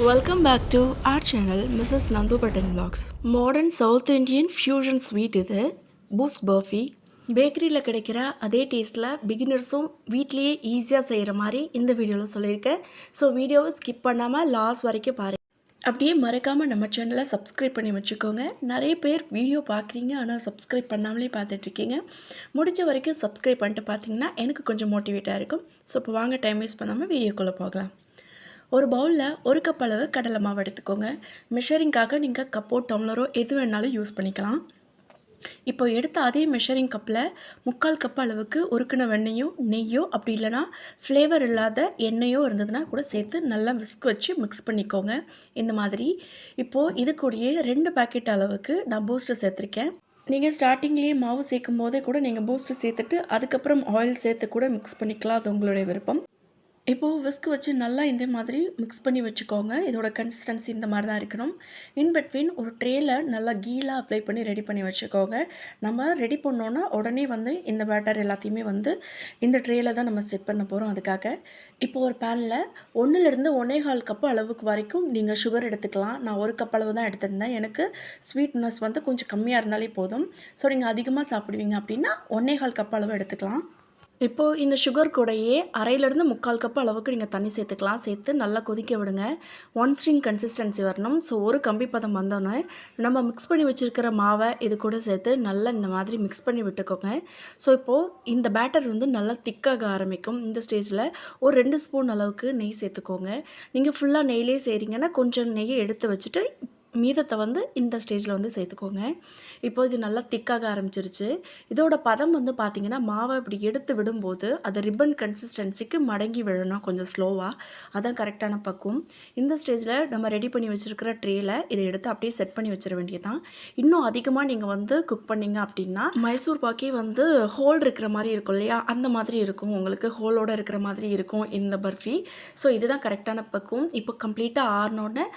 Welcome back to our channel Mrs. Nandu Button Vlogs. Modern South Indian fusion sweet இது boost barfi. பேக்கரியில் கிடைக்கிற அதே டேஸ்ட்டில் பிகினர்ஸும் வீட்லேயே ஈஸியாக செய்கிற மாதிரி இந்த வீடியோவில் சொல்லியிருக்கேன். ஸோ வீடியோவை ஸ்கிப் பண்ணாமல் லாஸ்ட் வரைக்கும் பாருங்கள். அப்படியே மறக்காமல் நம்ம சேனலை சப்ஸ்கிரைப் பண்ணி வச்சுக்கோங்க. நிறைய பேர் வீடியோ பார்க்குறீங்க ஆனால் சப்ஸ்கிரைப் பண்ணாமலே பார்த்துட்ருக்கீங்க. முடிஞ்ச வரைக்கும் சப்ஸ்கிரைப் பண்ணிட்டு பார்த்தீங்கன்னா எனக்கு கொஞ்சம் மோட்டிவேட்டாக இருக்கும். ஸோ இப்போ வாங்க டைம் வேஸ்ட் பண்ணாமல் வீடியோக்குள்ளே போகலாம். ஒரு பவுலில் ஒரு கப் அளவு கடலை மாவு எடுத்துக்கோங்க. மெஷரிங்காக நீங்கள் கப்போ டம்ளரோ எது வேணாலும் யூஸ் பண்ணிக்கலாம். இப்போ எடுத்த அதே மெஷரிங் கப்பில் 3/4 கப் அளவுக்கு உருக்கின வெண்ணெயோ நெய்யோ அப்படி இல்லைனா ஃப்ளேவர் இல்லாத எண்ணெயோ இருந்ததுன்னா கூட சேர்த்து நல்லா விஸ்க் வச்சு மிக்ஸ் பண்ணிக்கோங்க. இந்த மாதிரி இப்போது இது கூடயே 2 பேக்கெட் அளவுக்கு நான் பூஸ்ட்டு சேர்த்துருக்கேன். நீங்கள் ஸ்டார்டிங்லேயே மாவு சேர்க்கும் போதே கூட நீங்கள் பூஸ்ட்டு சேர்த்துட்டு அதுக்கப்புறம் ஆயில் சேர்த்து கூட மிக்ஸ் பண்ணிக்கலாம். அது உங்களுடைய விருப்பம். இப்போது விஸ்க் வச்சு நல்லா இந்த மாதிரி மிக்ஸ் பண்ணி வச்சுக்கோங்க. இதோட கன்சிஸ்டன்சி இந்த மாதிரி தான் இருக்கணும். இன் பிட்வீன் ஒரு ட்ரேயில் நல்லா கீலாம் அப்ளை பண்ணி ரெடி பண்ணி வச்சுக்கோங்க. நம்ம ரெடி பண்ணோன்னா உடனே இந்த பேட்டர் எல்லாத்தையுமே இந்த ட்ரேயில் தான் நம்ம செட் பண்ண போகிறோம். அதுக்காக இப்போது ஒரு பேனில் 1லேருந்து 1.25 கப் அளவுக்கு வரைக்கும் நீங்கள் சுகர் எடுத்துக்கலாம். நான் 1 கப் அளவு தான் எடுத்திருந்தேன். எனக்கு ஸ்வீட்னஸ் கொஞ்சம் கம்மியாக இருந்தாலே போதும். ஸோ நீங்கள் அதிகமாக சாப்பிடுவீங்க அப்படின்னா 1.25 கப் அளவு எடுத்துக்கலாம். இப்போது இந்த சுகர் கூடையே 1/2லேருந்து 3/4 கப் அளவுக்கு நீங்கள் தண்ணி சேர்த்துக்கலாம். சேர்த்து நல்லா கொதிக்க விடுங்க. 1 ஸ்ட்ரிங் கன்சிஸ்டன்சி வரணும். ஸோ ஒரு கம்பி பதம் வந்தோன்னே நம்ம மிக்ஸ் பண்ணி வச்சுருக்கிற மாவை இது கூட சேர்த்து நல்லா இந்த மாதிரி மிக்ஸ் பண்ணி விட்டுக்கோங்க. ஸோ இப்போது இந்த பேட்டர் நல்லா திக்காக ஆரம்பிக்கும். இந்த ஸ்டேஜில் ஒரு 2 ஸ்பூன் அளவுக்கு நெய் சேர்த்துக்கோங்க. நீங்கள் ஃபுல்லாக நெய்லே செய்கிறீங்கன்னா கொஞ்சம் நெய்யை எடுத்து வச்சுட்டு மீதத்தை இந்த ஸ்டேஜில் சேர்த்துக்கோங்க. இப்போ இது நல்லா திக்காக ஆரம்பிச்சிருச்சு. இதோட பதம் பார்த்திங்கன்னா மாவை இப்படி எடுத்து விடும்போது அது ரிப்பன் கன்சிஸ்டன்சிக்கு மடங்கி விழணும் கொஞ்சம் ஸ்லோவாக. அதான் கரெக்டான பக்குவம். இந்த ஸ்டேஜில் நம்ம ரெடி பண்ணி வச்சுருக்கிற ட்ரேயில் இதை எடுத்து அப்படியே செட் பண்ணி வச்சிட வேண்டியதான். இன்னும் அதிகமாக நீங்கள் குக் பண்ணிங்க அப்படின்னா மைசூர் பாக்கே ஹோல் இருக்கிற மாதிரி இருக்கும் இல்லையா, அந்த மாதிரி இருக்கும். உங்களுக்கு ஹோலோடு இருக்கிற மாதிரி இருக்கும் இந்த பர்ஃபி. ஸோ இதுதான் கரெக்டான பக்குவம். இப்போ கம்ப்ளீட்டாக ஆறினோடனே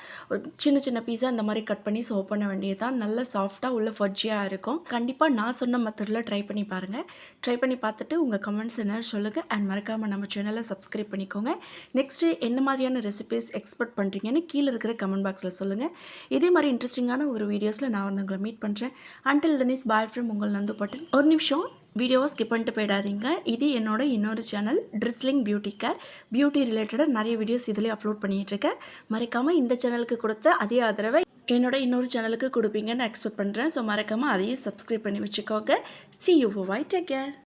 சின்ன சின்ன பீஸாக இந்த மாதிரி கட் பண்ணி சர்வ் பண்ண வேண்டியது தான். நல்ல சாஃப்டாக உள்ள ஃபட்ஜியாக இருக்கும். கண்டிப்பாக நான் சொன்ன மெத்தடில் ட்ரை பண்ணி பாருங்கள். ட்ரை பண்ணி பார்த்துட்டு உங்கள் கமெண்ட்ஸ் என்னன்னு சொல்லுங்கள். அண்ட் மறக்காமல் நம்ம சேனலை சப்ஸ்கிரைப் பண்ணிக்கோங்க. நெக்ஸ்ட்டு என்ன மாதிரியான ரெசிபீஸ் எக்ஸ்பெக்ட் பண்ணுறீங்கன்னு கீழே இருக்கிற கமெண்ட் பாக்ஸில் சொல்லுங்கள். இதே மாதிரி இன்ட்ரெஸ்டிங்கான ஒரு வீடியோஸில் நான் உங்களை மீட் பண்ணுறேன். Until then is bye from உங்கள் நந்து பட்டன். ஒரு நிமிஷம் வீடியோவை ஸ்கிப் பண்ணிட்டு போயிடாதீங்க. இது என்னோட இன்னொரு channel drizzling beauty care. Beauty ரிலேட்டடாக நிறைய வீடியோஸ் இதிலே அப்லோட் பண்ணிகிட்ருக்கேன். மறக்காமல் இந்த சேனலுக்கு கொடுத்த அதே ஆதரவை என்னோட இன்னொரு சேனலுக்கு கொடுப்பீங்கன்னு எக்ஸ்பெக்ட் பண்ணுறேன். ஸோ மறக்காமல் அதையும் சப்ஸ்கிரைப் பண்ணி வச்சுக்கோங்க. See you. Bye. Take care.